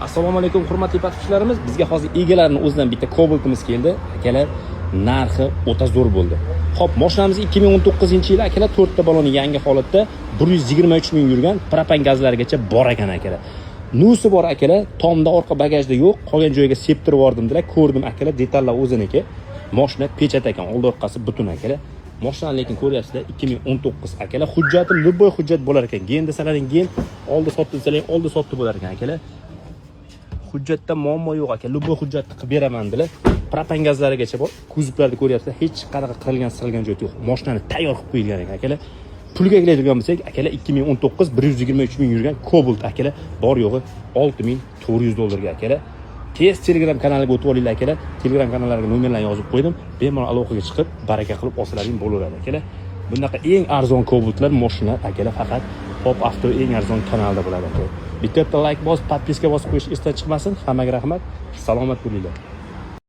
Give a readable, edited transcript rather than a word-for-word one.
Assalomu alaykum hurmatli patronlarimiz. Bizga hozir egalarining o'zidan bitta Cobalt'imiz keldi. Akalar, narxi o'ta zo'r bo'ldi. Xo'p, mashinamiz 2019-yil akalar 4 ta baloni yangi holatda 123 ming yurgan propan gazlarigacha bor ekan akalar. Nusi bor akalar, tomda orqa bagajda yo'q, qolgan joyiga septirib yubordim-dilar, ko'rdim akalar, detallar o'ziniki. Mashina pechat ekan, old orqasi butun akalar. Mashina lekin ko'ryapsizlar 2019 akalar. Hujjatim любой hujjat bo'lar ekan. Gen desalaring gen, oldi sotdi desalaring oldi sotdi bo'lar ekan akalar. Hujjatda muammo yo'q aka. Любой hujjatni qilib beraman dedilar. Propan gazlarigacha bor. Kuzovlarni ko'ryapsizlar, hech qanaqa qirilgan joyi yo'q. Mashinani tayyor qilib qo'yilgan ekan akalar. Pulga keladigan bo'lsak, akalar 2019 123 ming yurgan Cobalt akalar, bor yo'g'i $6,400 akalar. Tez Telegram kanaliga o'tib olinglar akalar. Telegram kanallariga nomerlarni yozib qo'ydim. Bemalol aloqaga chiqib, baraka qilib olsalaring bo'laveradi akalar. Bunaqa eng arzon Cobaltlar mashina akalar faqat Pop Avto eng arzon kanalda bo'ladi akalar. Bitta like bosib, podpiska bosib qo'yish esdan chiqmasin. Hammaga rahmat. Salomat bo'linglar.